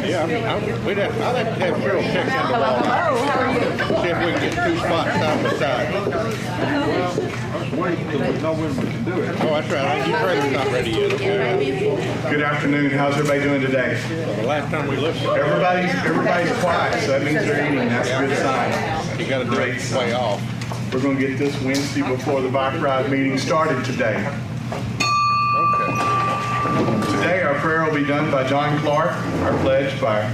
Yeah, we'd have, I'd like to have Cheryl check in the wall. Hello, how are you? See if we can get two spots side by side. I was waiting until we know when we can do it. Oh, that's right. Your trailer's not ready yet. Okay. Good afternoon. How's everybody doing today? So the last time we looked, Everybody's quiet, so that means they're eating. That's a good sign. you got to do it way off. We're going to get this Wednesday before the bike ride meeting started today. Okay. Today, our prayer will be done by John Clark, our pledge by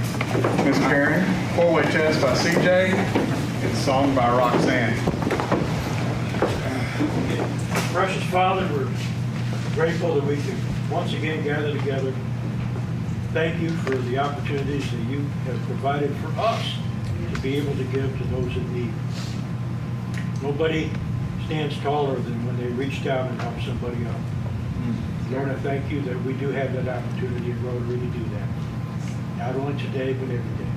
Miss Karen, four-way test by CJ, and song by Roxanne. Precious Father, we're grateful that we can once again gather together. Thank you for the opportunities that you have provided for us to be able to give to those in need. Nobody stands taller than when they reach down and help somebody out. Lord, I thank you that we do have that opportunity at Rotary to do that. Not only today, but every day.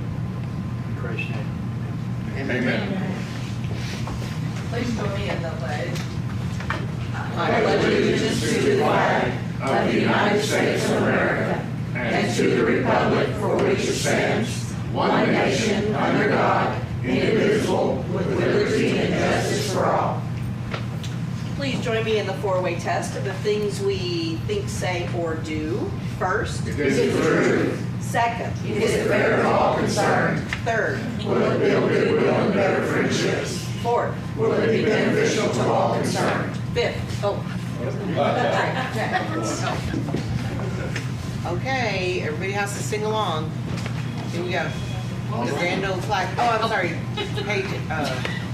In Christ's name. Amen. Please join me in the pledge. I pledge allegiance to the flag of the United States of America and to the republic for which it stands, one nation, under God, indivisible, with liberty and justice for all. Please join me in the four-way test of the things we think, say, or do. First. Is it true? Second. Is it fair to all concerned? Third. Will it build goodwill and better friendships? Fourth. Will it be beneficial to all concerned? Fifth. Oh. Okay, everybody has to sing along. Here we go. The grand old flag. Oh, I'm sorry.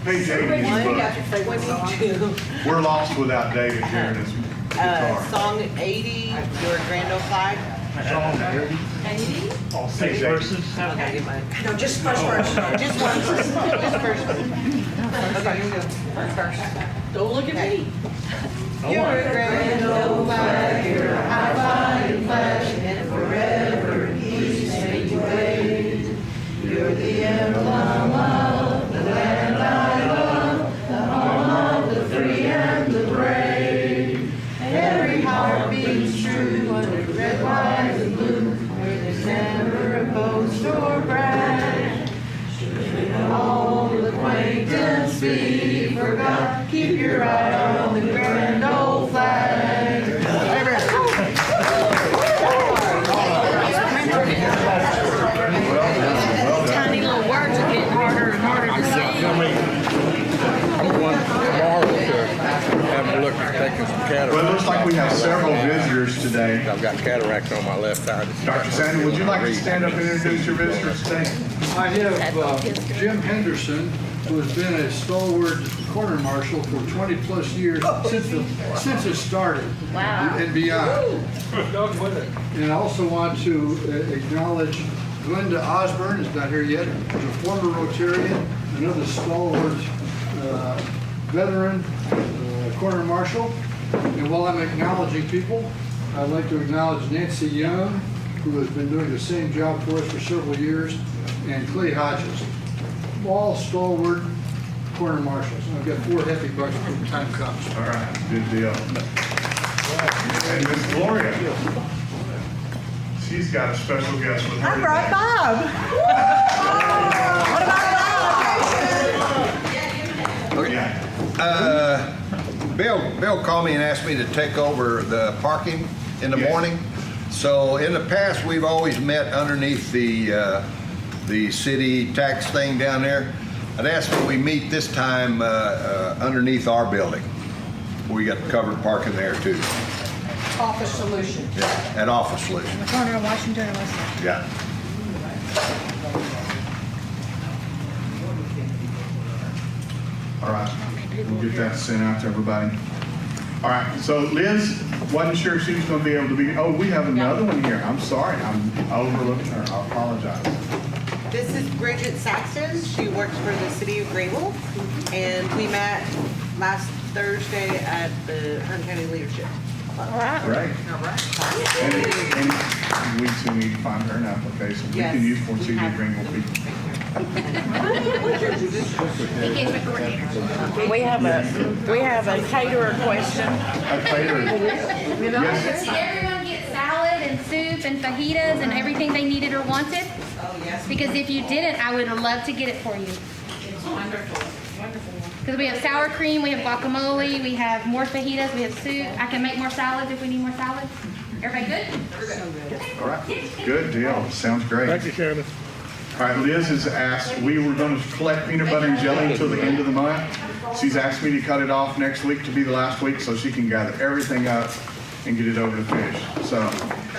Page 8 in One, his book. 22. We're lost without David here in his guitar. Song 80, your grand old flag. All 6 verses. Okay, get mine. No, just first verse. Just one verse. Just first verse. Okay, here we go. First verse. Don't look at me. Your grand old flag, your high-flying flag, and forever peace may you wave. You're the emblem of the land I love, the home of the free and the brave. Every heart beats true under red, white, and blue, where there's never a boast or brag. Should all acquaintance be forgot, keep your eye on the grand old flag. Tiny little words are getting harder and harder to say. I'm going tomorrow to have a look at taking some cataracts. Well, it looks like we have several visitors today. I've got cataracts on my left eye. Dr. Sandy, would you like to stand up and introduce your visitors today? I have Jim Henderson, who has been a stalwart corner marshal for 20 plus years since it started. Wow. And beyond. And I also want to acknowledge Glenda Osborne, is not here yet, is a former Rotarian, another stalwart veteran corner marshal. And while I'm acknowledging people, I'd like to acknowledge Nancy Young, who has been doing the same job for us for several years, and Clay Hodges, all stalwart corner marshals. And I've got 4 happy bucks when the time comes. All right, good deal. And Miss Gloria, she's got a special guest with her. I brought Bob. What about Bob? Yeah. Bill called me and asked me to take over the parking in the morning. So in the past, we've always met underneath the city tax thing down there. I'd ask that we meet this time underneath our building. We got covered parking there too. Office Solution. Yeah, at Office Solution. The corner of Washington and West. Yeah. All right, we'll get that sent out to everybody. All right, so Liz wasn't sure she was going to be able to be. Oh, we have another one here. I'm sorry, I'm overlooking her. I apologize. This is Bridget Saxton. She works for the city of Greenville. And we met last Thursday at the Hunt County Leadership. All right. Great. All right. And we too need to find her an application. We Yes. can use for CD Greenville people. Engagement coordinator. We have a caterer question. A caterer. Yes. See, everyone gets soup and fajitas and everything they needed or wanted? Oh, yes. Because if you didn't, I would love to get it for you. It's wonderful. Wonderful. Because we have sour cream, we have guacamole, we have more fajitas, we have soup. I can make more salads if we need more salads. Everybody good? All right, good deal. Sounds great. Thank you, Shannon. All right, Liz has asked, we were going to collect peanut butter and jelly until the end of the month. She's asked me to cut it off next week to be the last week so she can gather everything up and get it over to Fish. So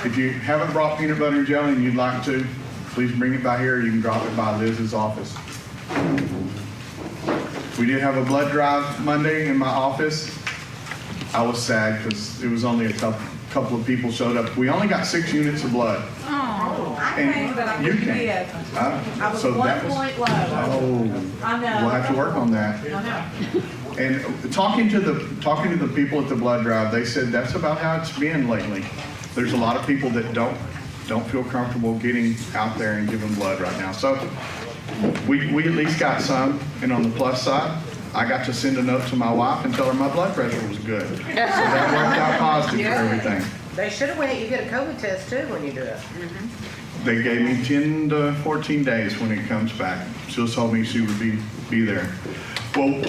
if you haven't brought peanut butter and jelly and you'd like to, please bring it by here. You can drop it by Liz's office. We did have a blood drive Monday in my office. I was sad because it was only a couple of people showed up. We only got 6 units of blood. I And came, but I you couldn't came. get. I was So 1 that was- point low. Oh, I know. we'll have to work on that. I know. And talking to the people at the blood drive, they said that's about how it's been lately. There's a lot of people that don't feel comfortable getting out there and giving blood right now. So we at least got some. And on the plus side, I got to send a note to my wife and tell her my blood pressure was good. So that worked out positive for everything. They should have waited. You get a COVID test too when you do it. They gave me 10 to 14 days when it comes back. She told me she would be there. Well,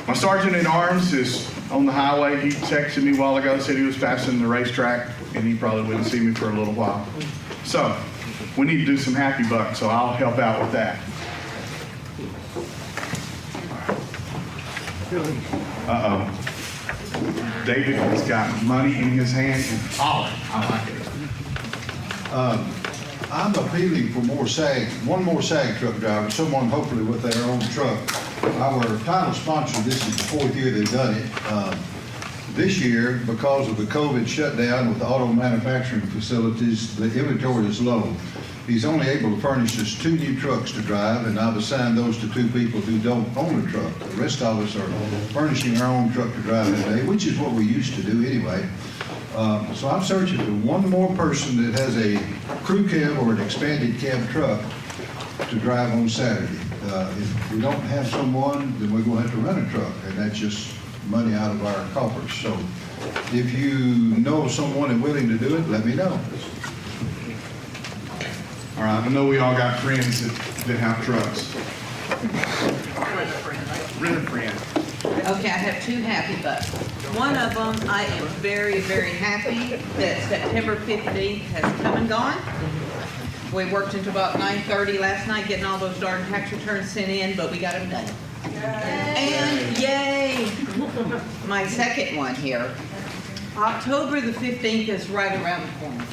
my sergeant in arms is on the highway. He texted me a while ago, said he was passing the racetrack, and he probably wouldn't see me for a little while. So we need to do some happy bucks, so I'll help out with that. Uh-oh. David has got money in his hand and holler. I like it. I'm appealing for one more SAG truck driver, someone hopefully with their own truck. Our title sponsor, this is the 4th year they've done it. This year, because of the COVID shutdown with auto manufacturing facilities, the inventory is low. He's only able to furnish us 2 new trucks to drive, and I've assigned those to 2 people who don't own a truck. The rest of us are furnishing our own truck to drive today, which is what we used to do anyway. So I'm searching for one more person that has a crew cab or an expanded cab truck to drive on Saturday. If we don't have someone, then we're going to have to rent a truck, and that's just money out of our coffers. So if you know someone and willing to do it, let me know. All right, I know we all got friends that have trucks. Rent a friend. Okay, I have 2 happy bucks. One of them, I am very, very happy that September 15th has come and gone. We worked until about 9:30 last night getting all those darn tax returns sent in, but we got them done. And yay! My second one here. October the 15th is right around the corner.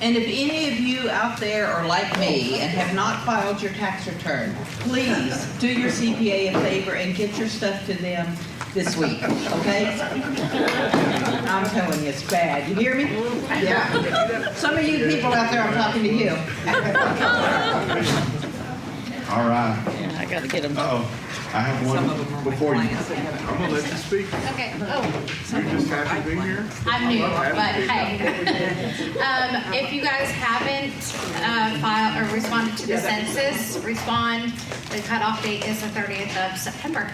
And if any of you out there are like me and have not filed your tax return, please do your CPA a favor and get your stuff to them this week, okay? I'm telling you, it's bad. You hear me? Yeah. Some of you people out there, I'm talking to you. All right. Yeah, I gotta get them. Uh-oh. I have Some of one them are my before you. clients. They haven't- I'm gonna let you speak. Okay. Oh, You just happy to be here? I'm new, but hey. If you guys haven't filed or responded to the census, respond. The cutoff date is the 30th of September.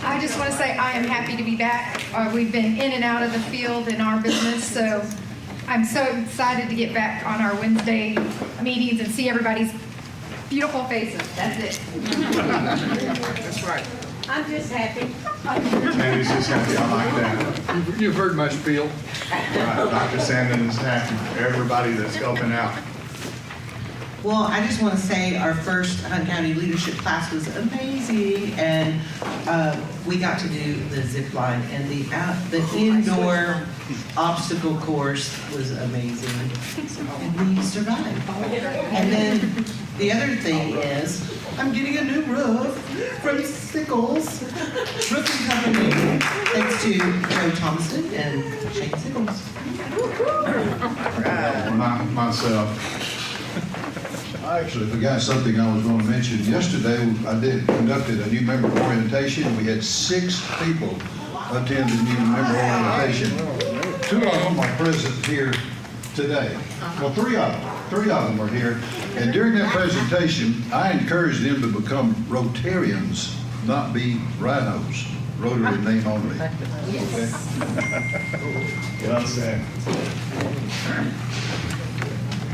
I just want to say I am happy to be back. We've been in and out of the field in our business, so I'm so excited to get back on our Wednesday meetings and see everybody's beautiful faces. That's it. That's right. I'm just happy. Sandy's just happy. I like that. You've heard my spiel. Right. Dr. Sandin is happy for everybody that's helping out. Well, I just want to say our first Hunt County leadership class was amazing, and we got to do the zip line, and the indoor obstacle course was amazing, and we survived. And then the other thing is, I'm getting a new roof from Sickles Roofing Company, thanks to Joe Thompson and Shane Sickles. Myself. I actually forgot something I was going to mention. Yesterday, I conducted a new member orientation. We had 6 people attend the new member orientation. 2 of them are present here today. Well, 3 of them. 3 of them are here. And during that presentation, I encouraged them to become Rotarians not be rhinos, Rotary name only. Okay? Well said.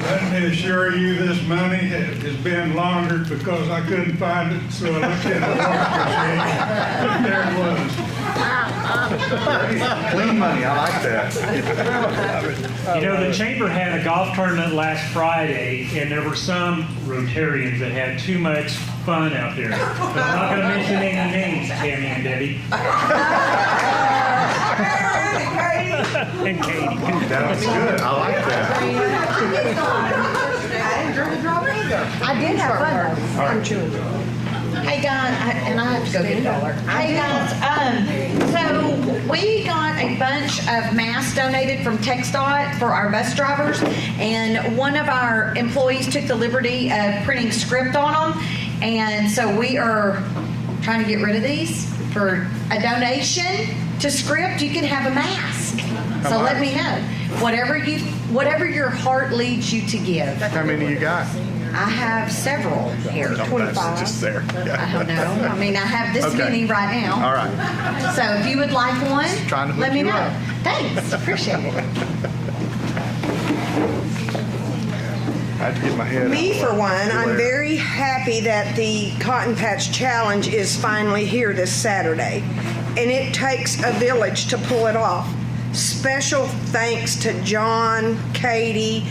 Let me assure you, this money has been laundered because I couldn't find it, so I looked in the wash machine. There it was. Clean money, I like that. You know, the chamber had a golf tournament last Friday, and there were some Rotarians that had too much fun out there. But I'm not going to mention any names, Tammy and Debbie. And Katie. That's good, I like that. I did have fun though. I'm chewing. Hey guys, and I have to go get a dollar. Hey guys, so we got a bunch of masks donated from TxDOT for our bus drivers, and one of our employees took the liberty of printing script on them, and so we are trying to get rid of these for a donation to Script. You can have a mask. So let me know. Whatever your heart leads you to give. How many you got? I have several here. 25. That's just there. I don't know. I mean, I have this many right now. All right. So if you would like one, trying to hook let me you know. up. Thanks. Appreciate it. I had to get my head Me, out. for one, I'm very happy that the Cotton Patch Challenge is finally here this Saturday. And it takes a village to pull it off. Special thanks to John, Katie,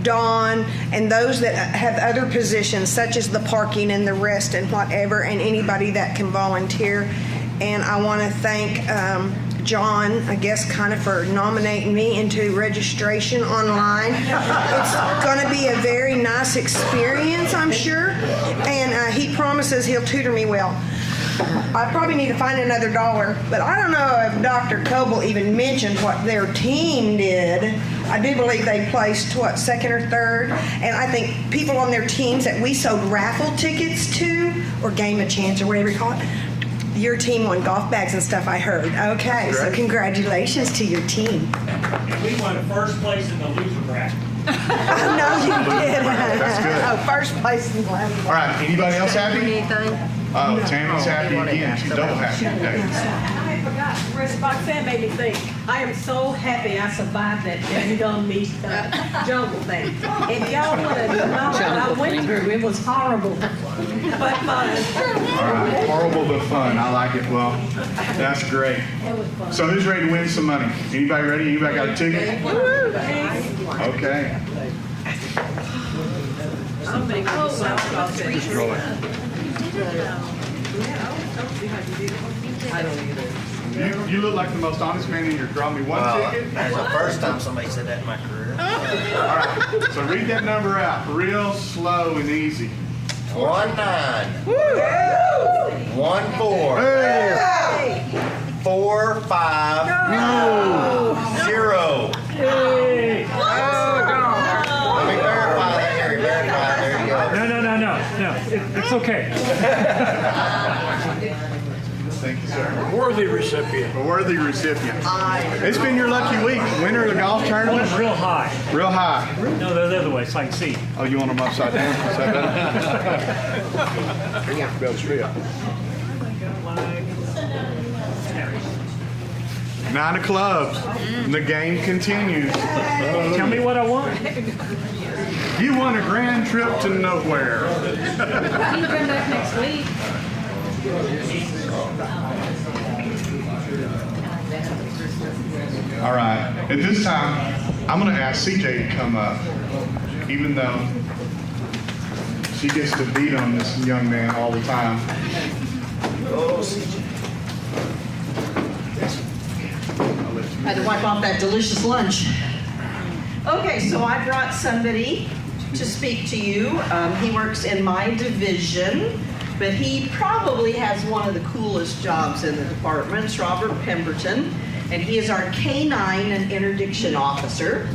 Dawn, and those that have other positions, such as the parking and the rest and whatever, and anybody that can volunteer. And I want to thank John, I guess, kind of for nominating me into registration online. It's going to be a very nice experience, I'm sure. And he promises he'll tutor me well. I probably need to find another dollar, but I don't know if Dr. Coble even mentioned what their team did. I do believe they placed, second or third? And I think people on their teams that we sold raffle tickets to, or game of chance, or whatever you call it, your team won golf bags and stuff, I heard. Okay, so congratulations to your team. And we won first place in the loser bracket. I know you did. That's good. Oh, first place in the last. All right, anybody else happy? Oh, Tammy's happy again. She's double happy today. I forgot. Roxanne made me think. I am so happy I survived that Gum Meat jungle thing. If y'all would have known what I went through, it was horrible, but fun. All right, horrible but fun. I like it. Well, that's great. So who's ready to win some money? Anybody ready? Anybody got a ticket? Okay. Roll it. I don't either. You look like the most honest man in here. Draw me one ticket. That's the first time somebody said that in my career. All right. So read that number out real slow and easy. 19. 14. Hey. 4 5 0. Hey! Let me verify that, Harry. Verify. There you go. No. It's okay. Thank you, sir. Worthy recipient. A worthy recipient. It's been your lucky week. Winner of the golf tournament. It's real high. Real high. No, the other way, so I can see. Oh, you want them upside down? Upside down? Bell straight up. 9 of clubs. The game continues. Tell me what I want. You won a grand trip to nowhere. You can come back next week. All right. At this time, I'm going to ask CJ to come up, even though she gets to beat on this young man all the time. Oh, CJ. I had to wipe off that delicious lunch. Okay, so I brought somebody to speak to you. He works in my division, but he probably has one of the coolest jobs in the department. It's Robert Pemberton, and he is our K-9 and interdiction officer.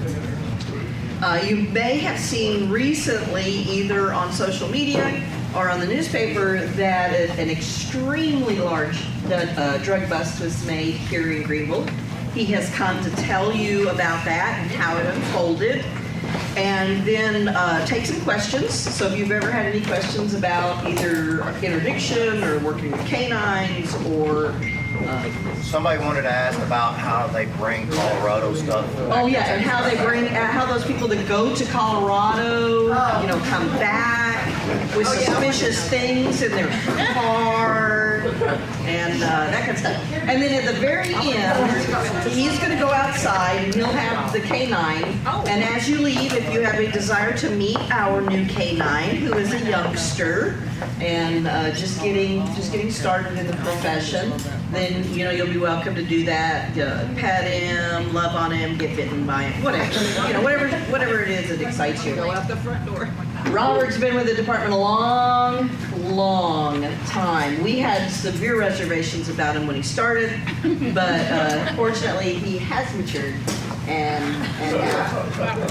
You may have seen recently, either on social media or on the newspaper, that an extremely large drug bust was made here in Greenville. He has come to tell you about that and how it unfolded. and then take some questions. So if you've ever had any questions about either interdiction or working with canines or Somebody wanted to ask about how they bring Colorado stuff. oh yeah, and how they bring how those people that go to Colorado, come back with suspicious things in their car and that kind of stuff. And then at the very end, he's going to go outside and he'll have the K-9. And as you leave, if you have a desire to meet our new K-9, who is a youngster and just getting started in the profession, then you'll be welcome to do that. Pet him, love on him, get bitten by him, whatever, whatever it is that excites you. Go out the front door. Robert's been with the department a long time. We had severe reservations about him when he started, but fortunately he has matured and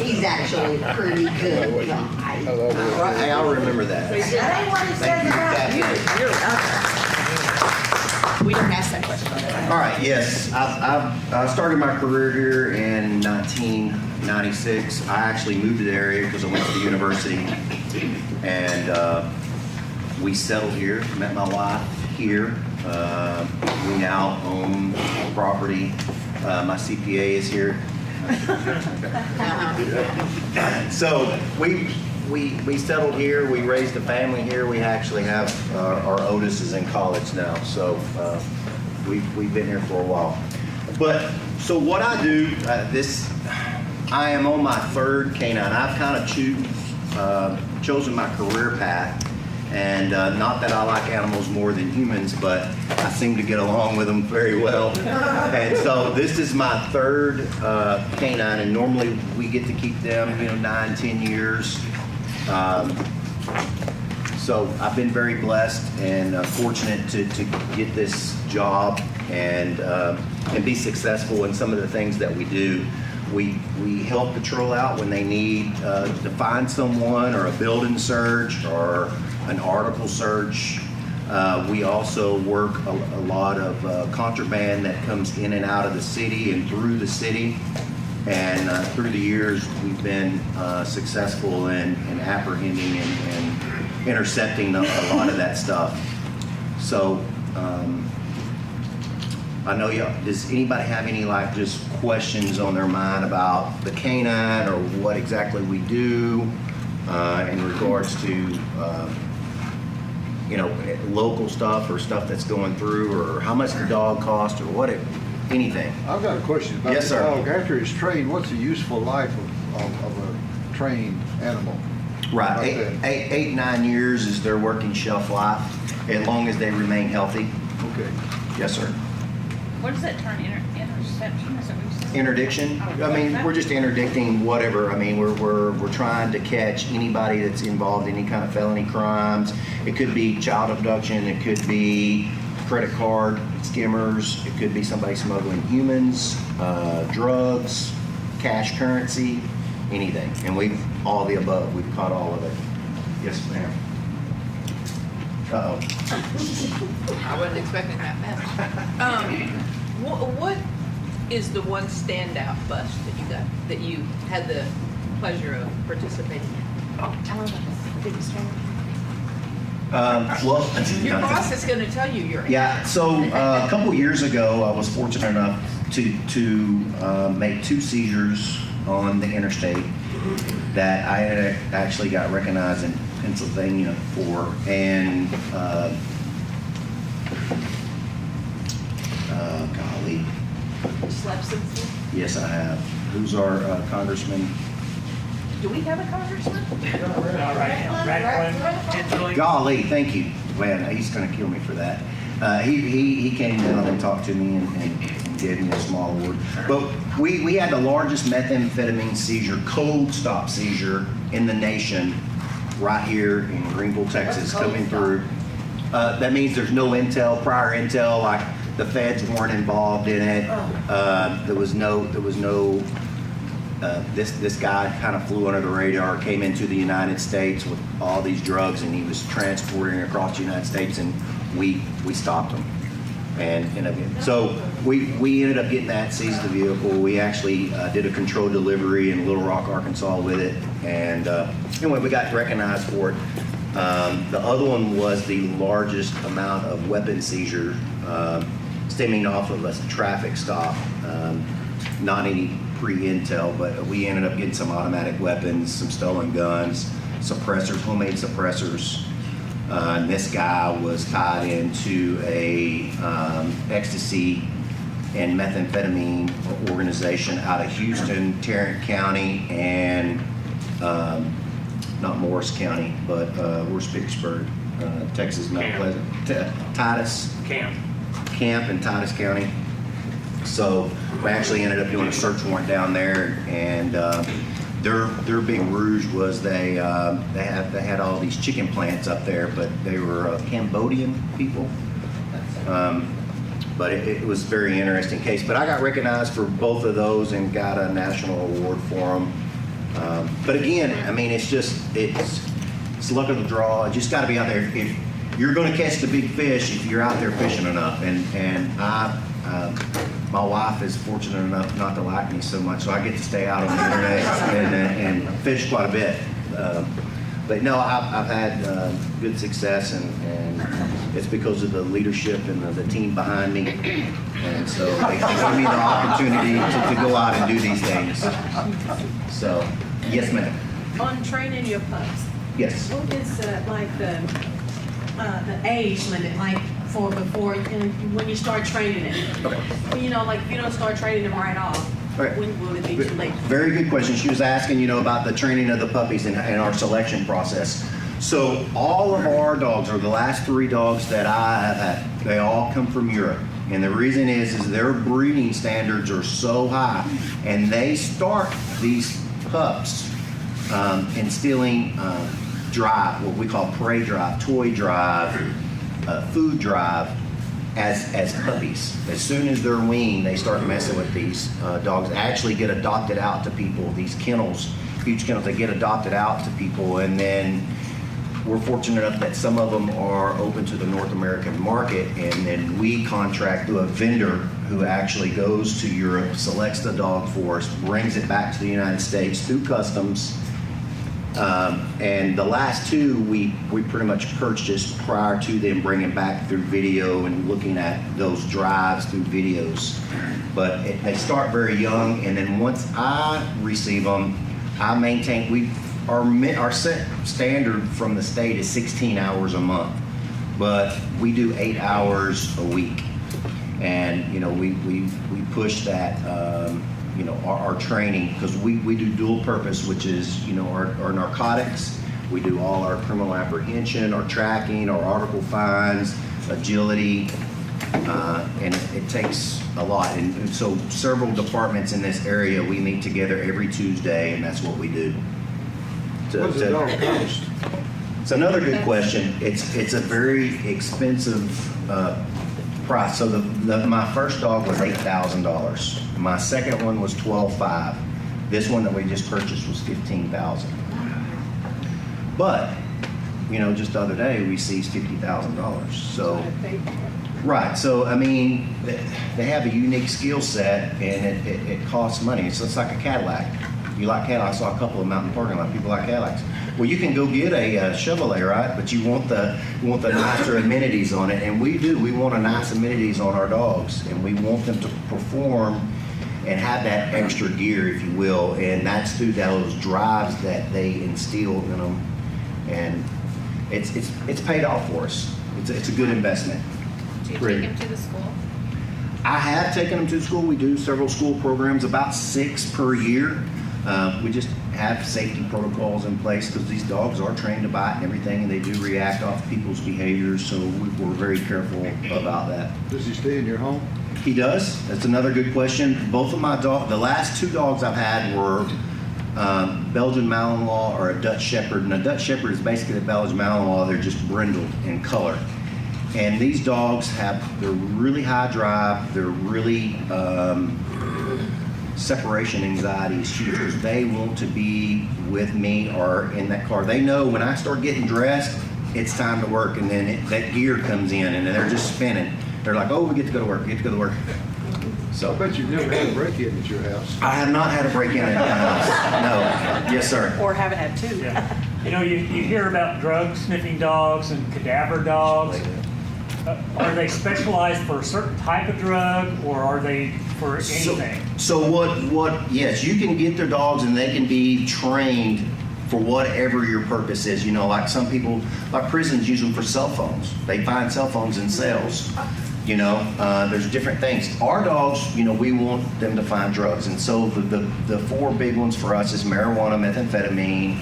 he's actually a pretty good guy. Hey, I'll remember that. That ain't what he says about you. We don't ask that question. All right, yes. I started my career here in 1996. I actually moved to the area because I went to the university. And we settled here, met my wife here. We now own property. My CPA is here. So we settled here. We raised a family here. We actually have our Otis is in college now, so we've been here for a while. But so what I do, I am on my third K-9. I've kind of chosen my career path, and not that I like animals more than humans, but I seem to get along with them very well. And so this is my third K-9, and normally we get to keep them 9-10 years. So I've been very blessed and fortunate to get this job and be successful in some of the things that we do. We help patrol out when they need to find someone or a building search or an article search. We also work a lot of contraband that comes in and out of the city and through the city. And through the years, we've been successful in apprehending and intercepting a lot of that stuff. So I know does anybody have any just questions on their mind about the K-9 or what exactly we do in regards to local stuff or stuff that's going through, or how much the dog costs, or anything? I've got a question about Yes, the sir. dog. After it's trained, what's the useful life of a trained animal? Right, 8-9 years is their working shelf life, as long as they remain healthy. Okay. Yes, sir. What does that turn interception? Is that what you said? Interdiction. I mean, we're just interdicting whatever. I mean, we're trying to catch anybody that's involved in any kind of felony crimes. It could be child abduction. It could be credit card skimmers. It could be somebody smuggling humans, drugs, cash currency, anything. And all the above. We've caught all of it. Yes, ma'am. Uh-oh. I wasn't expecting that now. What is the one standout bust that you had the pleasure of participating in? Tell us about the biggest one. Well, Your boss is going to tell you your yeah. So a couple years ago, I was fortunate enough to make 2 seizures on the interstate that I had actually got recognized in Pennsylvania for, and golly. Slept since? Yes, I have. Who's our congressman? Do we have a congressman? Golly, thank you. Man, he's going to kill me for that. He came down and talked to me and gave me a small award. But we had the largest methamphetamine seizure, cold stop seizure in the nation right here in Greenville, Texas, coming through. That means there's no prior intel, like the feds weren't involved in it. This guy kind of flew under the radar, came into the United States with all these drugs, and he was transporting across the United States, and we stopped him. So we ended up getting that, seized the vehicle. We actually did a controlled delivery in Little Rock, Arkansas with it. And anyway, we got recognized for it. The other one was the largest amount of weapon seizure stemming off of a traffic stop. Not any pre-intel, but we ended up getting some automatic weapons, some stolen guns, suppressors, homemade suppressors. And this guy was tied into a ecstasy and methamphetamine organization out of Houston, Tarrant County, and not Morris County, but where's Vicksburg, Texas, Mount Pleasant, Titus Camp in Titus County. So we actually ended up doing a search warrant down there, and their big rouge was they had all these chicken plants up there, but they were Cambodian people. But it was a very interesting case. But I got recognized for both of those and got a national award for them. But again, I mean, it's luck of the draw. You just got to be out there. If you're going to catch the big fish, if you're out there fishing enough. And my wife is fortunate enough not to like me so much, so I get to stay out on the internet and fish quite a bit. But no, I've had good success, and it's because of the leadership and the team behind me. And so they give me the opportunity to go out and do these things. So, yes, ma'am. On training your pups. Yes. What is like the age limit, like for before when you start training it? Okay. You know, like if you don't start training them right off, Okay. when will it be too late? Very good question. She was asking, about the training of the puppies and our selection process. So all of our dogs, or the last 3 dogs that I have had, they all come from Europe. And the reason is their breeding standards are so high, and they start these pups instilling drive, what we call prey drive, toy drive, food drive, as puppies. As soon as they're weaned, they start messing with these dogs. They actually get adopted out to people. These kennels, huge kennels, they get adopted out to people, and then we're fortunate enough that some of them are open to the North American market, and then we contract through a vendor who actually goes to Europe, selects the dog for us, brings it back to the United States through customs. And the last 2 we pretty much purchased prior to them bringing back through video and looking at those drives through videos. But they start very young, and then once I receive them, I maintain, our set standard from the state is 16 hours a month, but we do 8 hours a week. And, we push that, our training, because we do dual purpose, which is, our narcotics. We do all our criminal apprehension, our tracking, our article finds, agility, and it takes a lot. And so several departments in this area, we meet together every Tuesday, and that's what we do. What does a dog cost? It's another good question. It's a very expensive price. So my first dog was $8,000. My second one was $12,500. This one that we just purchased was $15,000. But just the other day we seized $50,000. So right. So I mean, they have a unique skill set, and it costs money. So it's like a Cadillac. You like Cadillacs? I saw a couple of them out in the parking lot. People like Cadillacs. Well, you can go get a Chevrolet, right? But you want the nicer amenities on it, and we do. We want a nice amenities on our dogs, and we want them to perform and have that extra gear, if you will, and that's through those drives that they instill in them, and it's paid off for us. It's a good investment. Do you take them to the school? I have taken them to school. We do several school programs, about 6 per year. We just have safety protocols in place because these dogs are trained to bite and everything, and they do react off people's behaviors, so we're very careful about that. Does he stay in your home? He does. That's another good question. Both of my dogs, the last 2 dogs I've had were Belgian Malinois or a Dutch Shepherd, and a Dutch Shepherd is basically a Belgian Malinois. They're just brindled in color. And these dogs they're really high drive, they're really separation anxiety is huge because they want to be with me or in that car. They know when I start getting dressed, it's time to work, and then that gear comes in and they're just spinning. They're like, oh, we get to go to work, we get to go to work. So. I bet you've never had a break-in at your house. I have not had a break-in at my house. No. Yes, sir. Or haven't had two. Yeah. You know, you hear about drug sniffing dogs and cadaver dogs. Are they specialized for a certain type of drug, or are they for anything? So what, yes, you can get their dogs and they can be trained for whatever your purpose is. You know, like some people, like prisons use them for cell phones. They find cell phones in cells. You know, there's different things. Our dogs, you know, we want them to find drugs. And so the four big ones for us is marijuana, methamphetamine,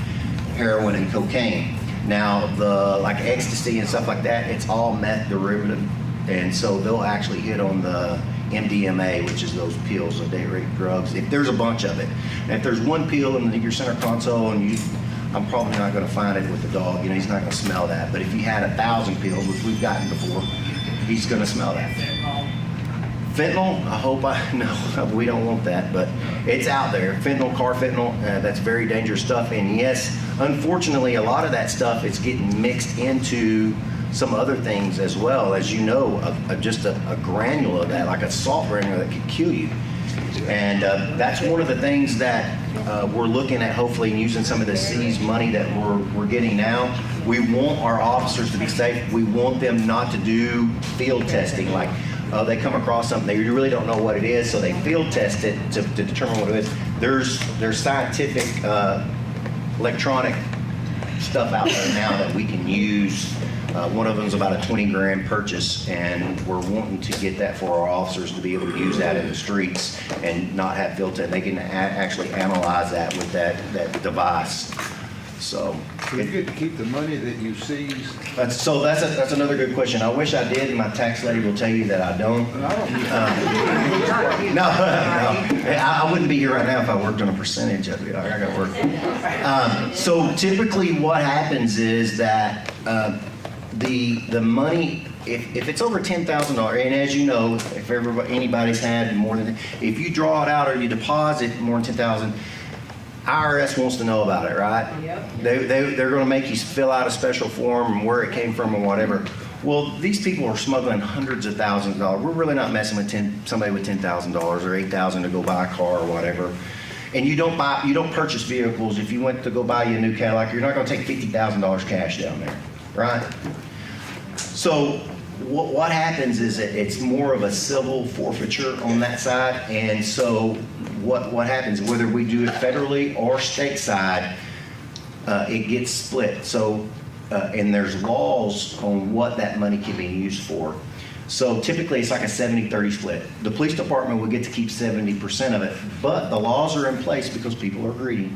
heroin, and cocaine. Now, the like ecstasy and stuff like that, it's all meth derivative. And so they'll actually hit on the MDMA, which is those pills of date rape drugs. If there's a bunch of it. And if there's one pill in your center console and I'm probably not going to find it with the dog. You know, he's not going to smell that. But if he had 1,000 pills, which we've gotten before, he's going to smell that. Fentanyl, no, we don't want that, but it's out there. Fentanyl, carfentanil, that's very dangerous stuff. And yes, unfortunately, a lot of that stuff is getting mixed into some other things as well. As you know, just a granule of that, like a salt granule that could kill you. And that's one of the things that we're looking at, hopefully using some of the city's money that we're getting now. We want our officers to be safe. We want them not to do field testing. Like they come across something, they really don't know what it is, so they field test it to determine what it is. There's scientific electronic stuff out there now that we can use. One of them is about a 20 grand purchase, and we're wanting to get that for our officers to be able to use that in the streets and not have field test. They can actually analyze that with that device. So you get to keep the money that you seize. That's another good question. I wish I did, and my tax lady will tell you that I don't. No, I wouldn't be here right now if I worked on a percentage of it. I got to work. So typically, what happens is that the money, if it's over $10,000, and as you know, if anybody's had more than, if you draw it out or you deposit more than $10,000. IRS wants to know about it, right? Yep. They're going to make you fill out a special form and where it came from or whatever. Well, these people are smuggling hundreds of thousands of dollars. We're really not messing with somebody with $10,000 or $8,000 to go buy a car or whatever. And you don't purchase vehicles. If you went to go buy you a new Cadillac, you're not going to take $50,000 cash down there, right? So what happens is that it's more of a civil forfeiture on that side, and so what happens, whether we do it federally or stateside, it gets split. So, and there's laws on what that money can be used for. So typically it's like a 70-30 split. The police department will get to keep 70% of it, but the laws are in place because people are greedy.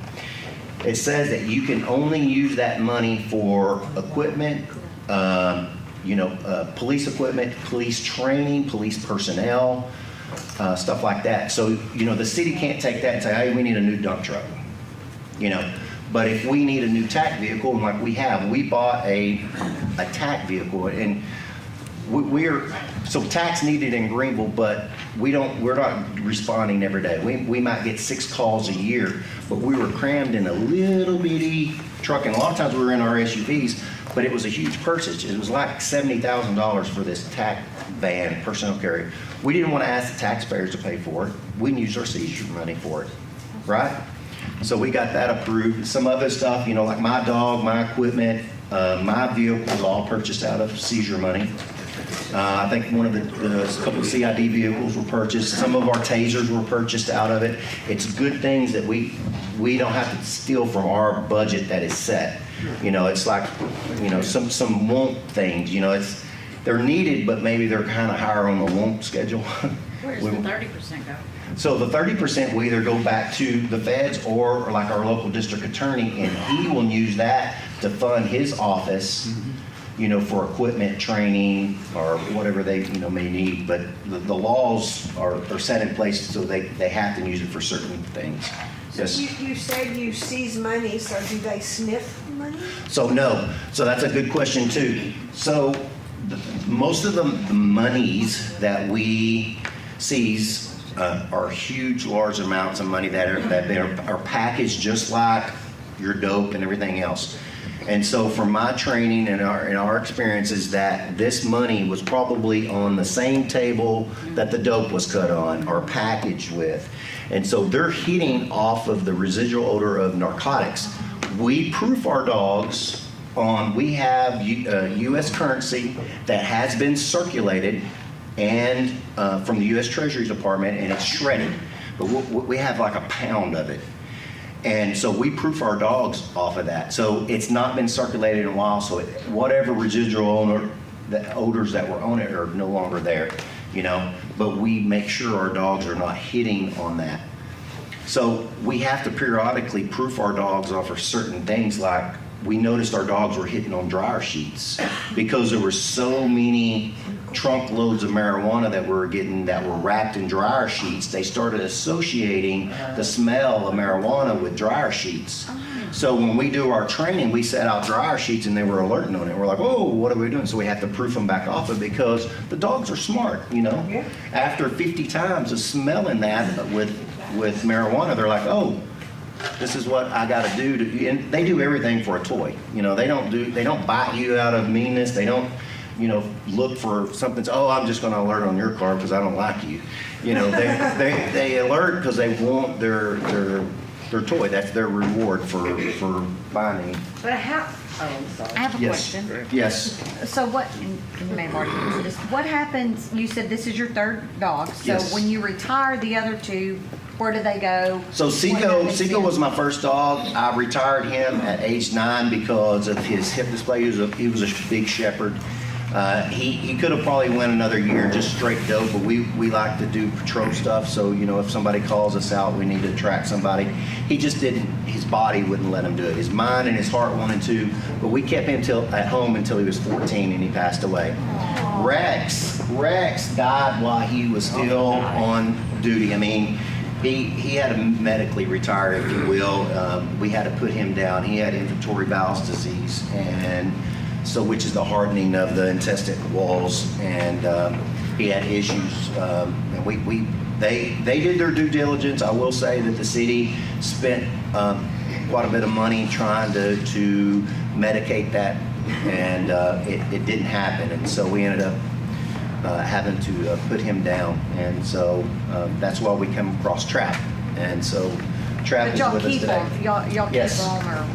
It says that you can only use that money for equipment, police equipment, police training, police personnel, stuff like that. So, the city can't take that and say, hey, we need a new dump truck, But if we need a new TAC vehicle, and like we bought a TAC vehicle, and so TAC's needed in Greenville, but we're not responding every day. We might get 6 calls a year, but we were crammed in a little bitty truck, and a lot of times we were in our SUVs, but it was a huge purchase. It was like $70,000 for this TAC van, personnel carrier. We didn't want to ask the taxpayers to pay for it. We can use our seizure money for it, right? So we got that approved. Some other stuff, like my dog, my equipment, my vehicles, all purchased out of seizure money. I think one of a couple of CID vehicles were purchased. Some of our tasers were purchased out of it. It's good things that we don't have to steal from our budget that is set. It's like, some want things. They're needed, but maybe they're kind of higher on the want schedule. Where does the 30% go? So the 30% will either go back to the feds or like our local district attorney, and he will use that to fund his office, for equipment, training, or whatever they, may need. But the laws are set in place so they have to use it for certain things. Yes. You said you seize money, so do they sniff money? So no. So that's a good question too. So most of the monies that we seize are huge, large amounts of money that are packaged just like your dope and everything else. And so from my training and our experiences, that this money was probably on the same table that the dope was cut on or packaged with. And so they're hitting off of the residual odor of narcotics. We proof our dogs on, we have U.S. currency that has been circulated and from the U.S. Treasury Department, and it's shredded. But we have like a pound of it. And so we proof our dogs off of that. So it's not been circulated in a while, so whatever residual odors that were on it are no longer there, you know. But we make sure our dogs are not hitting on that. So we have to periodically proof our dogs off of certain things, like we noticed our dogs were hitting on dryer sheets because there were so many trunk loads of marijuana that we were getting that were wrapped in dryer sheets. They started associating the smell of marijuana with dryer sheets. So when we do our training, we set out dryer sheets and they were alerting on it. We're like, oh, what are we doing? So we have to proof them back off it because the dogs are smart, you know. Yeah. After 50 times of smelling that with marijuana, they're like, oh, this is what I got to do. And they do everything for a toy. You know, they don't bite you out of meanness. They don't, you know, look for something. Oh, I'm just going to alert on your car because I don't like you. You know, they alert because they want their toy. That's their reward for finding. But how? Oh, I'm sorry. I have a question. Yes. So what? And you may have already answered this. What happens? You said this is your third dog. So yes. When you retire the other two, where do they go? So Seiko was my first dog. I retired him at age 9 because of his hip display. He was a big shepherd. He could have probably went another year just straight dope, but we like to do patrol stuff. So, you know, if somebody calls us out, we need to track somebody. He just didn't, his body wouldn't let him do it. His mind and his heart wanted to, but we kept him at home until he was 14 and he passed away. Rex died while he was still on duty. I mean, he had to medically retire, if you will. We had to put him down. He had inflammatory bowel disease, and so which is the hardening of the intestinal walls, and he had issues. And they did their due diligence. I will say that the city spent quite a bit of money trying to medicate that, and it didn't happen. And so we ended up having to put him down, and so that's why we come across Trap. And so Trap is with us today. Y'all yes. keep them, or?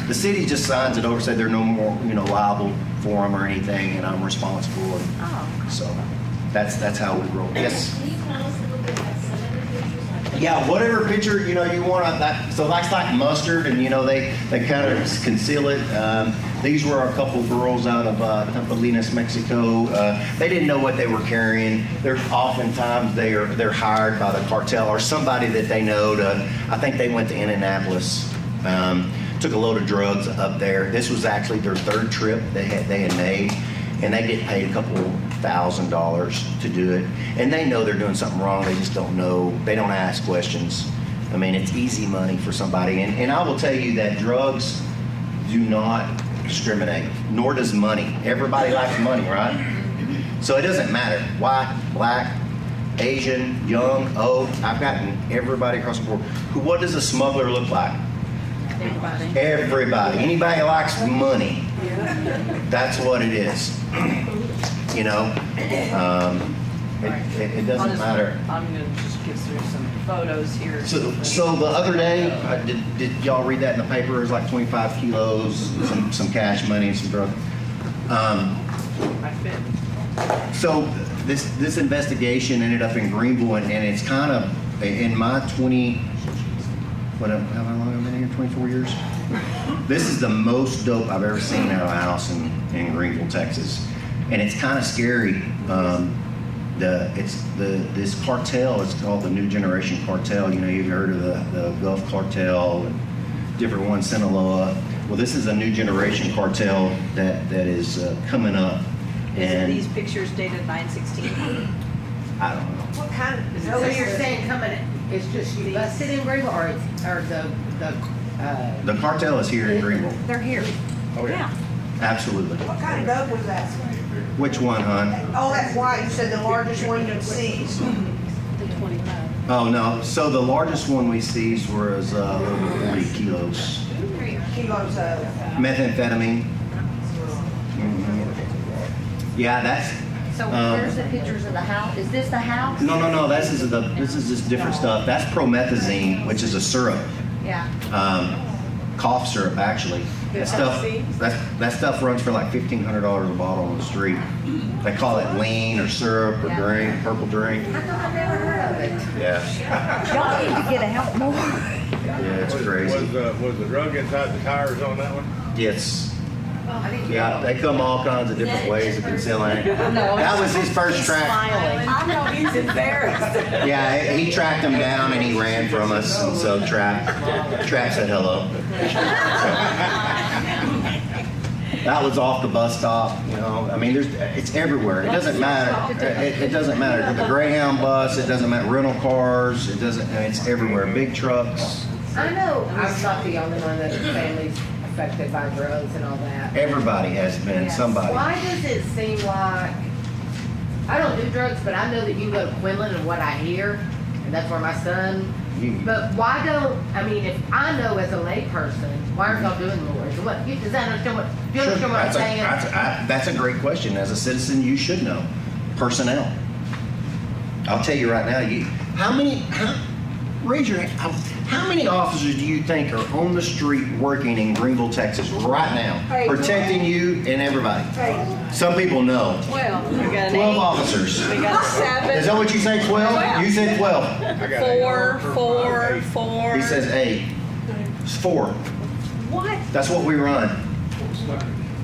The city just signs it over, say they're no more, you know, liable for them or anything, and I'm responsible. And so that's how we roll. Yes. Can you tell us a little bit about some of the pictures? Yeah, whatever picture you know you want. So that's like mustard, and you know they kind of conceal it. These were a couple girls out of Pemberton, Mexico. They didn't know what they were carrying. Oftentimes they're hired by the cartel or somebody that they know. I think they went to Indianapolis. Took a load of drugs up there. This was actually their third trip they had made, and they get paid a couple $1,000s to do it. And they know they're doing something wrong. They just don't know. They don't ask questions. I mean, it's easy money for somebody. And I will tell you that drugs do not discriminate, nor does money. Everybody likes money, right? So it doesn't matter. White, black, Asian, young, old. I've gotten everybody across the board. What does a smuggler look like? Everybody. Anybody who likes money. That's what it is. You know, it doesn't matter. I'm going to just give through some photos here. So the other day, did y'all read that in the paper? It was like 25 kilos, some cash money, and some drugs. I fit. So this investigation ended up in Greenville, and it's kind of in my 20. How long have I been here? 24 years. This is the most dope I've ever seen out of a house in Greenville, Texas, and it's kind of scary. This cartel is called the New Generation Cartel. You know, you've heard of the Gulf Cartel and different ones, Sinaloa. Well, this is a New Generation Cartel that is coming up. And these pictures dated 9/16. I don't know. What kind of, so you're saying coming in? It's just you busted in Greenville, or The cartel is here in Greenville. They're here. Oh yeah. Absolutely. What kind of dope was that? Which one, hon? Oh, that's white. You said the largest one you'd seized. The 25. Oh no. So the largest one we seized was over 40 kilos. kilos of? Methamphetamine. Yeah, that's. So where's the pictures of the house? Is this the house? No. This is just different stuff. That's promethazine, which is a syrup. Yeah. Cough syrup, actually. That stuff runs for like $1,500 a bottle on the street. They call it lean or syrup or drink, purple drink. I've never heard of it. Yeah. Y'all need to get out more. Yeah, it's crazy. Was the drug inside the tires on that one? Yes. Yeah, they come all kinds of different ways of concealing it. That was his first track. I know he's embarrassed. Yeah, he tracked him down and he ran from us, and so Trap said hello. That was off the bus stop, you know. I mean, it's everywhere. It doesn't matter. It doesn't matter. The Greyhound bus. It doesn't matter. Rental cars. It doesn't. It's everywhere. Big trucks. I know I'm not the only one that family's affected by drugs and all that. Everybody has been somebody. Why does it seem like, I don't do drugs, but I know that you go to Quinlan and what I hear, and that's where my son, but why don't, I mean, if I know as a layperson, why aren't y'all doing more? Does that understand what, do you understand what I'm saying? That's a great question. As a citizen, you should know. Personnel. I'll tell you right now, raise your hand. How many officers do you think are on the street working in Greenville, Texas right now, protecting you and everybody? Some people know. 12. We got 12 officers. We got 7. Is that what you say, 12? You said 12. 4. He says 8. It's 4. What? That's what we run.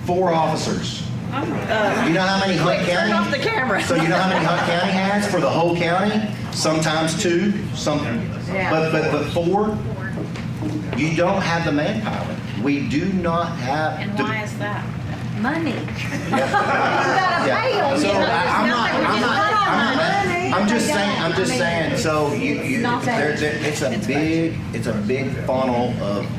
4 officers. You know how many Hunt County? Turn off the camera. So you know how many Hunt County has for the whole county? Sometimes 2, but 4. You don't have the manpower. We do not have. And why is that? Money. I'm just saying. So it's a big funnel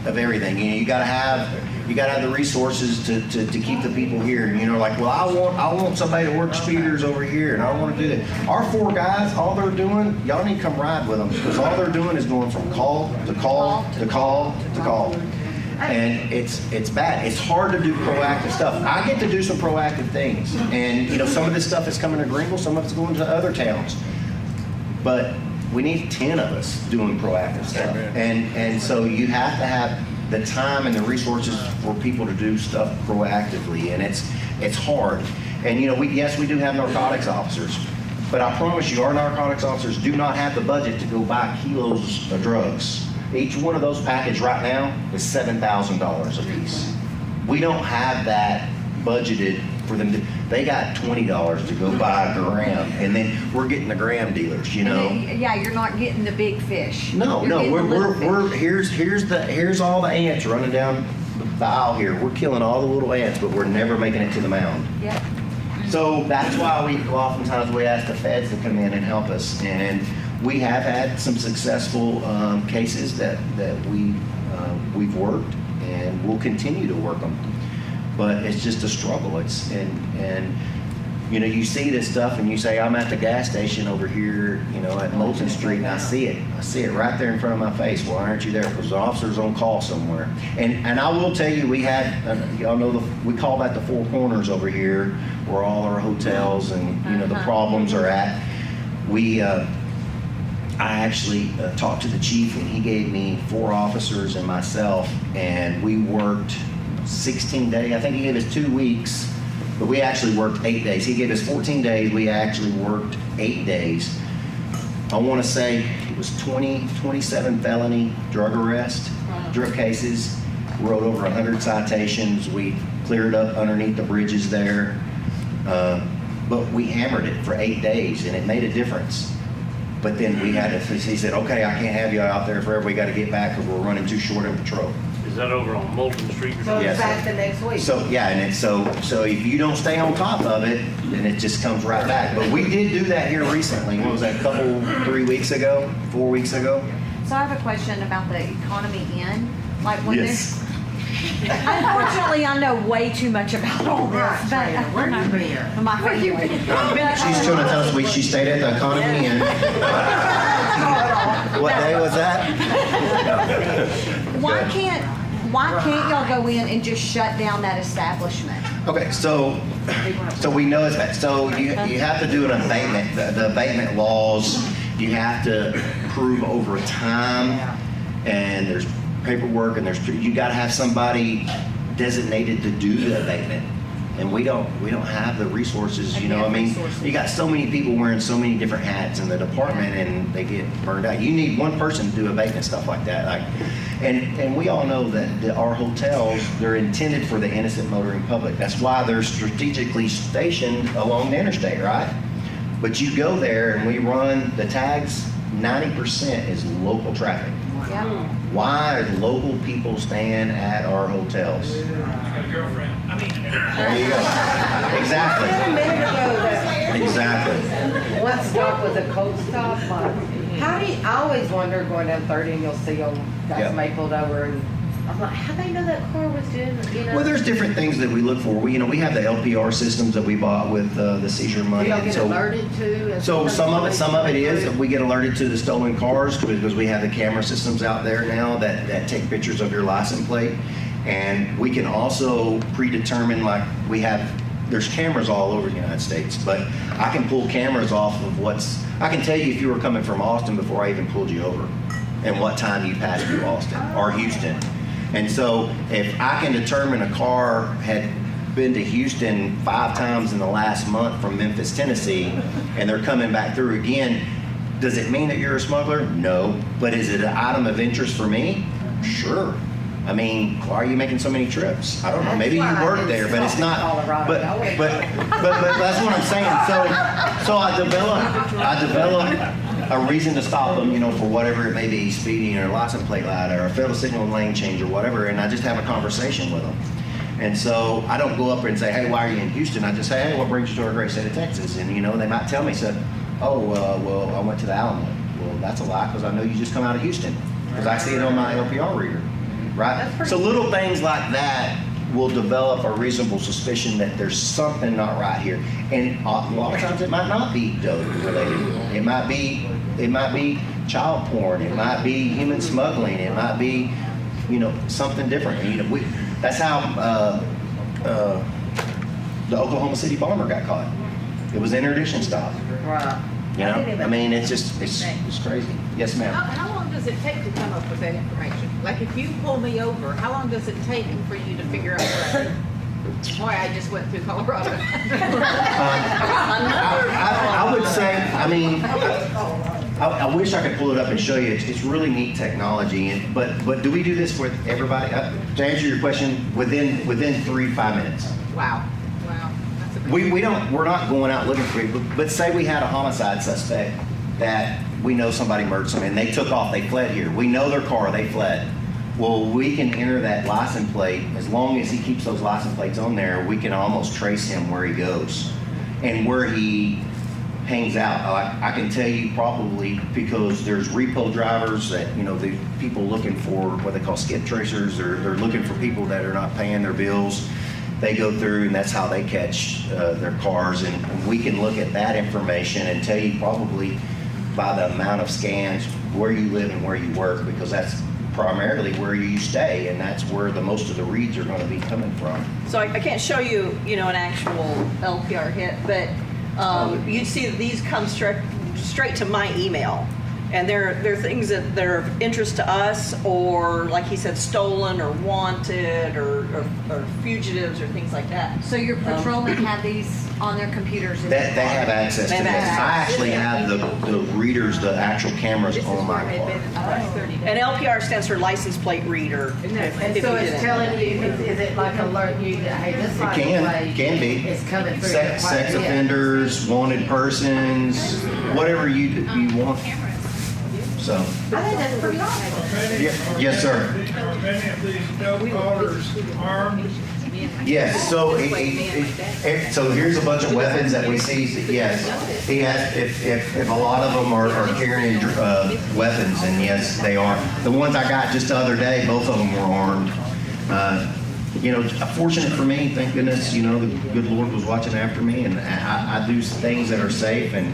of everything. You got to have the resources to keep the people here. You know, like, well, I want somebody to work speeders over here, and I want to do that. Our 4 guys, all they're doing, y'all need to come ride with them, because all they're doing is going from call to call to call to call. And it's bad. It's hard to do proactive stuff. I get to do some proactive things. And, you know, some of this stuff is coming to Greenville, some of it's going to other towns. But we need 10 of us doing proactive stuff. And so you have to have the time and the resources for people to do stuff proactively. And it's hard. And, you know, we do have narcotics officers. But I promise you, our narcotics officers do not have the budget to go buy kilos of drugs. Each one of those packages right now is $7,000 a piece. We don't have that budgeted for them. They got $20 to go buy a gram, and then we're getting the gram dealers. You know. Yeah, you're not getting the big fish. No, we're here's all the ants running down the aisle here. We're killing all the little ants, but we're never making it to the mound. Yeah. So that's why oftentimes we ask the feds to come in and help us, and we have had some successful cases that we've worked, and we'll continue to work them. But it's just a struggle. And you know, you see this stuff and you say, I'm at the gas station over here, you know, at Moulton Street, and I see it right there in front of my face. Why aren't you there? Because the officer's on call somewhere. And I will tell you, we had, y'all know, we call that the Four Corners over here, where all our hotels and, you know, the problems are at. I actually talked to the chief, and he gave me 4 officers and myself, and we worked 16 days. I think he gave us 2 weeks, but we actually worked 8 days. He gave us 14 days. We actually worked 8 days. I want to say it was 27 felony drug arrests, drug cases. We wrote over 100 citations. We cleared up underneath the bridges there. But we hammered it for 8 days, and it made a difference. But then he said, okay, I can't have you out there forever. We got to get back because we're running too short in patrol. Is that over on Moulton Street? So Yes, it's back the next week. So yeah, and so if you don't stay on top of it, then it just comes right back. But we did do that here recently. What was that, 4 weeks ago? So I have a question about the economy inn. Like when Yes. Unfortunately, I know way too much about all this. But Where you been? my family. She's going to tell us she stayed at the Economy Inn. What day was that? why can't y'all go in and just shut down that establishment? Okay, so we know it's bad. So you have to do an abatement. The abatement laws, you have to prove over time, and there's paperwork, and you got to have somebody designated to do the abatement. And we don't have the resources, you know. I mean, you got so many people wearing so many different hats in the department, and they get burned out. You need one person to do abatement stuff like that. And we all know that our hotels, they're intended for the innocent motoring public. That's why they're strategically stationed along the interstate, right? But you go there, and we run the tags. 90% is local traffic. Yeah. Why are local people staying at our hotels? Girlfriend. I mean, There you go. Exactly. A minute ago, Exactly. one stop was a Coke stop. How do you, I always wonder going down 30 and you'll see old guys Yep. may pulled over and I'm like, how they know that car was doing, you know? Well, there's different things that we look for. We have the LPR systems that we bought with the seizure money. Do y'all and get alerted to? So some of it is we get alerted to the stolen cars because we have the camera systems out there now that take pictures of your license plate, and we can also predetermine, like there's cameras all over the United States, but I can pull cameras off of I can tell you if you were coming from Austin before I even pulled you over, and what time you passed through Austin or Houston. And so if I can determine a car had been to Houston 5 times in the last month from Memphis, Tennessee, and they're coming back through again, does it mean that you're a smuggler? No. But is it an item of interest for me? Sure. I mean, why are you making so many trips? I don't know. Maybe you work there, but it's not. But that's what I'm saying. So I develop a reason to stop them, you know, for whatever it may be, speeding or license plate light or a failed signal lane change or whatever, and I just have a conversation with them. And so I don't go up there and say, hey, why are you in Houston? I just say, hey, what brings you to our great state of Texas? And, you know, they might tell me, well, I went to the Alamo. Well, that's a lie because I know you just come out of Houston because I see it on my LPR reader, right? So little things like that will develop a reasonable suspicion that there's something not right here. And a lot of times it might not be drug related. It might be child porn. It might be human smuggling. It might be, you know, something different. And, you know, that's how the Oklahoma City bomber got caught. It was an interdiction stop. Right. You know, I mean, it's crazy. Yes, ma'am. How long does it take to come up with that information? Like if you pull me over, how long does it take for you to figure out why I just went through Colorado? I would say, I mean, I wish I could pull it up and show you. It's really neat technology. But do we do this with everybody? To answer your question, within 3-5 minutes. Wow. We're not going out looking for people, but say we had a homicide suspect that we know somebody murdered somebody and they took off, they fled here. We know their car, they fled. Well, we can enter that license plate. As long as he keeps those license plates on there, we can almost trace him where he goes and where he hangs out. I can tell you probably because there's repo drivers that, you know, the people looking for what they call skip tracers. They're looking for people that are not paying their bills. They go through and that's how they catch their cars, and we can look at that information and tell you probably by the amount of scans where you live and where you work, because that's primarily where you stay, and that's where the most of the reads are going to be coming from. So I can't show you, you know, an actual LPR hit, but you'd see that these come straight to my email. And they're things that are of interest to us, or like he said, stolen or wanted or fugitives or things like that. So your patrolmen have these on their computers? They have access to this. I actually have the readers, the actual cameras on my car. And LPR stands for license plate reader. And so it's telling you, is it like alerting you that, hey, this license Can be. is coming through? Sex offenders, wanted persons, whatever you want. So. I think that's pretty awesome. Yes, sir. Are many of these dope callers armed? Yes. So so here's a bunch of weapons that we see. Yes, he has. If a lot of them are carrying weapons, and yes, they are. The ones I got just the other day, both of them were armed. You know, fortunate for me, thank goodness, you know, the good Lord was watching after me, and I do things that are safe, and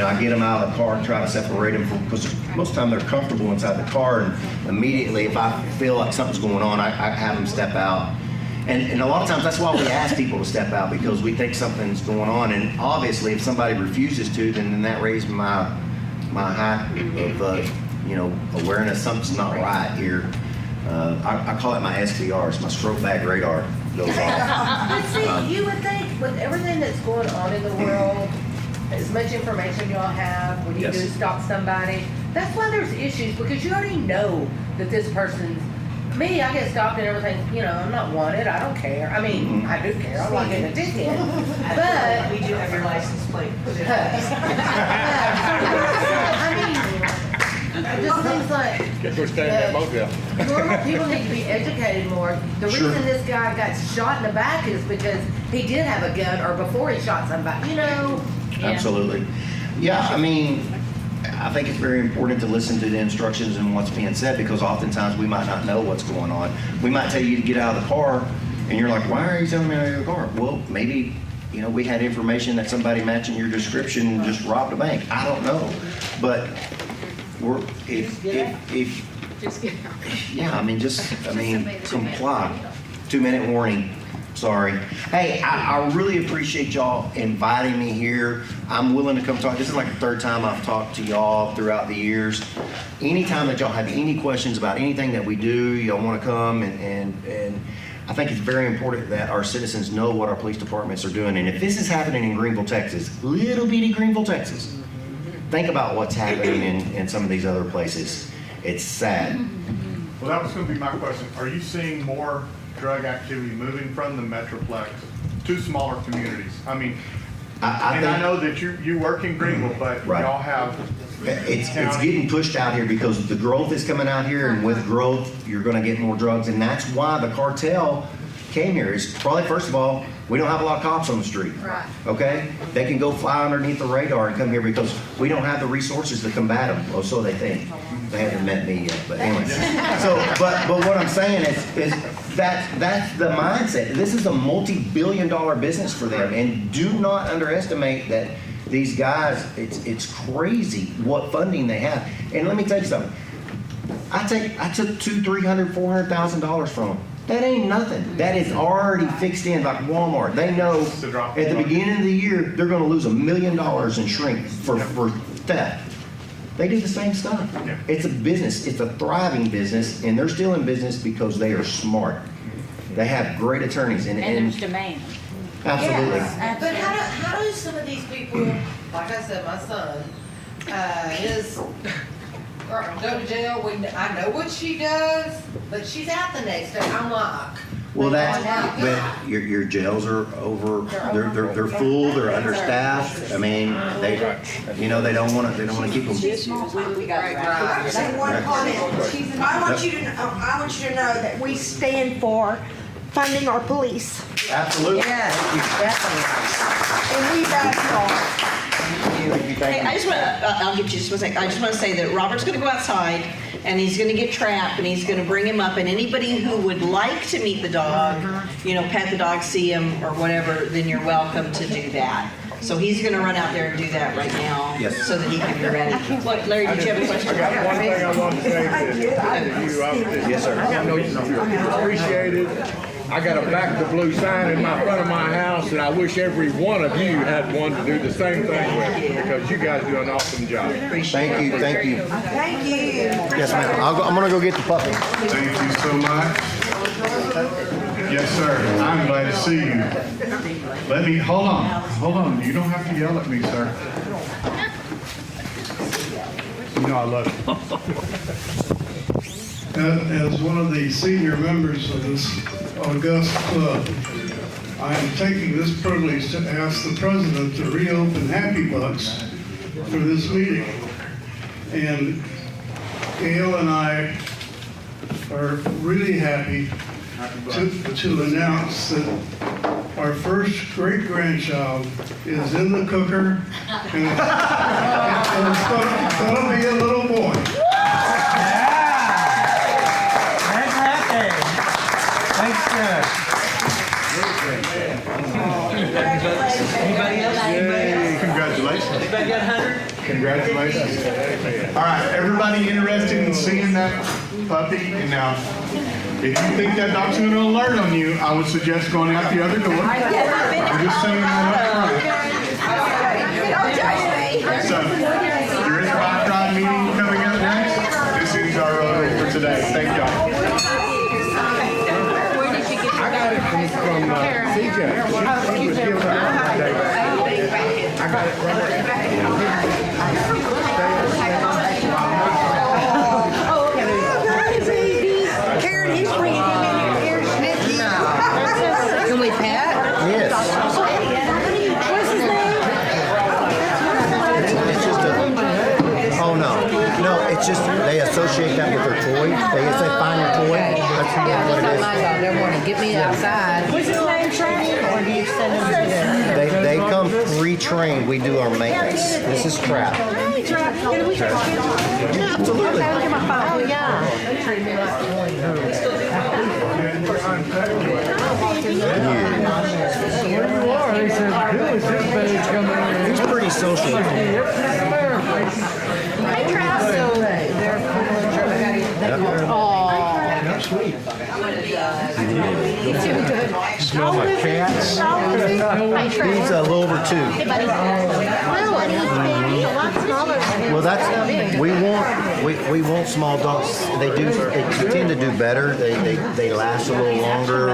I get them out of the car and try to separate them because most of the time they're comfortable inside the car, and immediately if I feel like something's going on, I have them step out. And a lot of times that's why we ask people to step out, because we think something's going on. And obviously if somebody refuses to, then that raises my height of awareness something's not right here. I call it my SBRs, my stroke bag radar goes off. But see, you would think with everything that's going on in the world, as much information y'all have, when you Yes. do stop somebody, that's why there's issues, because you already know that this person's, me, I get stopped and everything, I'm not wanted, I don't care. I mean, I do care, I'm not getting a ticket. But We do have your license plate. I mean, it just seems like Guess we're staying at that motel. normal people need to be educated more. The Sure. reason this guy got shot in the back is because he did have a gun, or before he shot somebody, Absolutely. Yeah, I mean, I think it's very important to listen to the instructions and what's being said, because oftentimes we might not know what's going on. We might tell you to get out of the car, and you're like, why are you telling me out of the car? Well, maybe, we had information that somebody matching your description just robbed a bank. I don't know. But if Just get out. yeah, comply. 2-minute warning. Sorry. Hey, I really appreciate y'all inviting me here. I'm willing to come talk. This is like the third time I've talked to y'all throughout the years. Anytime that y'all have any questions about anything that we do, y'all want to come, and I think it's very important that our citizens know what our police departments are doing. And if this is happening in Greenville, Texas, little bitty Greenville, Texas, think about what's happening in some of these other places. It's sad. Well, that was going to be my question. Are you seeing more drug activity moving from the Metroplex to smaller communities? I mean, I know that you work in Greenville, but Right. y'all have. It's getting pushed out here because the growth is coming out here, and with growth, you're going to get more drugs, and that's why the cartel came here. Is probably, first of all, we don't have a lot of cops on the street. Right. Okay? They can go fly underneath the radar and come here because we don't have the resources to combat them. Or so they think. They haven't met me yet, but anyway. But what I'm saying is that's the mindset. This is a multi-billion-dollar business for them, and do not underestimate that. These guys, it's crazy what funding they have. And let me tell you something. I took $200,000, $300,000, $400,000 from them. That ain't nothing. That is already fixed in, like Walmart. They know at the beginning of the year they're going to lose $1 million in shrink for theft. They do the same stuff. It's a business. It's a thriving business, and they're still in business because they are smart. They have great attorneys, and there's demand. Absolutely. Yes. But how do some of these people, like I said, my son, go to jail. I know what she does, but she's out the next day. I'm like, Well, but your jails are over. They're full. They're understaffed. I mean, they don't want to keep them. Say one comment. I want you to know that we stand for funding our police. Absolutely. yes, definitely. And we back Hey, I just want I'll give you just one second. I just want to say that Robert's going to go outside and he's going to get trapped and he's going to bring him up, and anybody who would like to meet the dog, pet the dog, see him or whatever, then you're welcome to do that. So he's going to run out there and do that right now. Yes. So that he can be ready. What, Larry, did you have a question? I got one thing I want to say to you. Yes, sir. I know you appreciate it. I got a Back the Blue sign in my front of my house, and I wish every one of you had one to do the same thing with, because you guys do an awesome job. Thank you. Thank you. Yes, ma'am. I'm gonna go get the puppy. Thank you so much. Yes, sir. I'm glad to see you. Hold on. You don't have to yell at me, sir. You know I love you. As one of the senior members of this august club, I am taking this privilege to ask the president to reopen Happy Bucks for this meeting. And Gail and I are really happy to announce that our first great-grandchild is in the cooker, and it's going to be a little boy. Anybody else? Congratulations. Anybody got 100? Congratulations. All right, everybody interested in seeing that puppy? And now, if you think that dog's going to alert on you, I would suggest going out the other door. I'm just saying that up front. So, there is a bike ride meeting coming up next. This is our Rotary for today. Thank y'all. I got it from CJ. She was giving out today. I got it from her. Karen, he's bringing him in here. Can we pat? Yes. What's his name? It's just a, oh no, it's just, they associate that with their toy. They say find your toy. That's Yeah, what that's it how is. mine go. They're wanting, get me outside. What's his name, Trey? Or do you send them to them? They come pre-trained. We do our maintenance. This is Trap. Hey, Trap. Can we take a picture? Yeah, absolutely. Okay, look at my phone. Oh, yeah. He's pretty social. Hey, Trav. So they're Smell like cats. He's a little over 2. Hey, buddy. No, and he's baby, a lot smaller. Well, that's we want small dogs. They tend to do better. They last a little longer.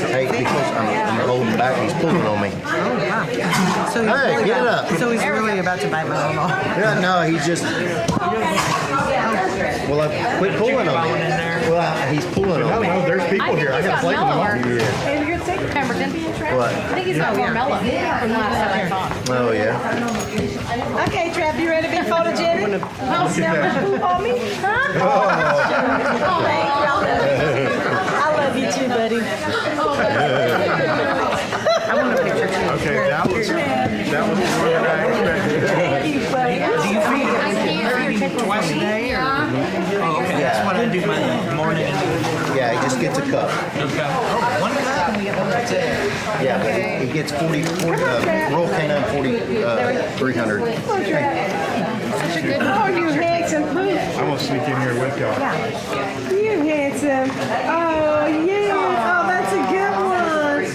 Hey, because I'm holding back. He's pulling on me. So he's Hey, really get it up. So he's really about to bite my arm off. Yeah, no, he just. Well, quit pulling on me. Well, he's pulling on me. No, there's people here. I got to play with them. Yeah. Hey, you're gonna take Pemberton. What? I think he's got more mellow from the last time I saw. Oh yeah. Okay, Trav, you ready to be photogenic? Oh, On me? Huh? I love you too, buddy. I want a picture too. Okay, that was more than I expected. Thank you, buddy. I can't. Twice a day? Or? Yeah. Oh, okay. That's what I do my morning. Yeah, he just gets a cup. Okay. Oh, one cup? Yeah, but he gets 40 Royal K-9 300. Such a good one. Oh, you handsome. I'm going to sneak in here with y'all. You handsome. Oh, yeah. Oh, that's a good one.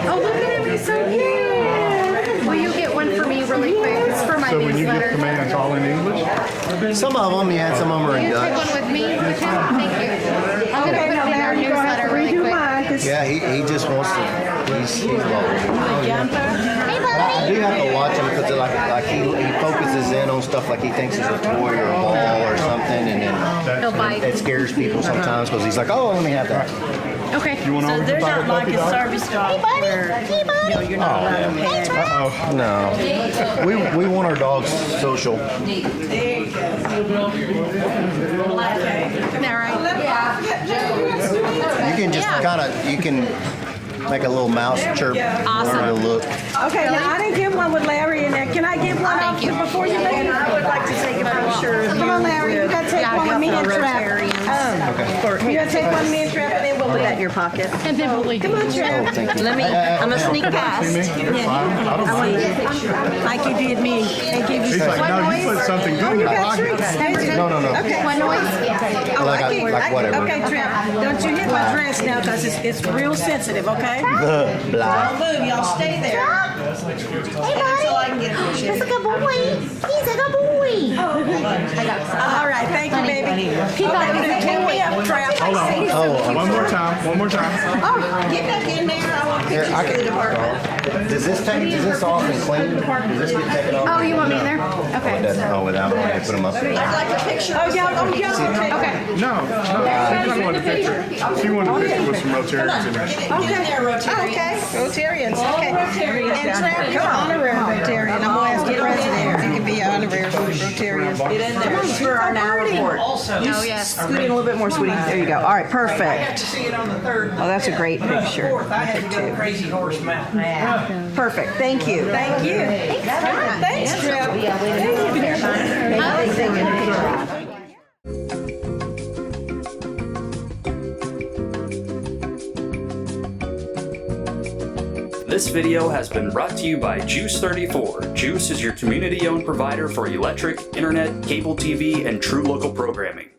Oh, look at him. He's so cute. Will you get one for me really quick? It's for my So when you newsletter. get commands all in English? Some of them, yeah, some of them are in Will you take Dutch. one with me? Thank you. I'm gonna put it in our newsletter really quick. Yeah, he just wants to. He's lovely. Hey, I do have to watch him because like he focuses in on stuff like he thinks is a toy or a ball or something, and then He'll bite. it scares people sometimes because he's like, oh, let me have that. Okay. You want So over they're to not like a dog? service dog where, you know, you're not allowed to pet. Uh-oh. No, we want our dogs social. There you go. All right. You can just you can make a little mouse chirp. Awesome. Or a look. Okay, now I didn't get one with Larry in there. Can I get one Thank you. before you leave? I would like to take a picture of you. Come on, Larry, you gotta take one with me and Trap. You gotta take one with me and Trap, and then we'll Put that in leave. your pocket. And then we'll leave. Come on, Oh, Trap. thank you. Let me, I'm gonna sneak past. See me? You're fine. I don't I want mind. to get a picture of you. Like you did me, and give you He's some. like, no, you put something good Oh, in you my got pocket. treats. No. Okay. One noise? Oh, Like I can't. like whatever. Okay, Trap, don't you hit my dress now, because it's real sensitive, okay? Blah. Don't move, y'all stay there. Hey, Until I can get a picture. He's a good boy. He's a good boy. All right, thank you, baby. Pick me up, Trap. Hold on. One more time. Oh, get back in there. I want Here, pictures I of the department. Does this off and clean? Does this get taken off? Oh, you want me in there? It Okay. doesn't. Oh, without me, I put them up. I'd like a picture. Oh, y'all will take Okay. No, she just wanted a picture. She wanted a picture with some Rotarians in there. Okay. Okay. Rotarians. Okay. And Trap, come on, honorary Rotarian. I'm gonna ask the president if you can be an honorary Rotarian. Get in there for our now report. Oh, yes. Scoot in a little bit more, sweetie. There you go. All right, perfect. See it on the third. Oh, that's a great picture. I had to go to Crazy Horse Mountain. Perfect. Thank you. Thank you. Thanks, Trap. This video has been brought to you by GEUS 34. GEUS is your community-owned provider for electric, internet, cable TV, and true local programming.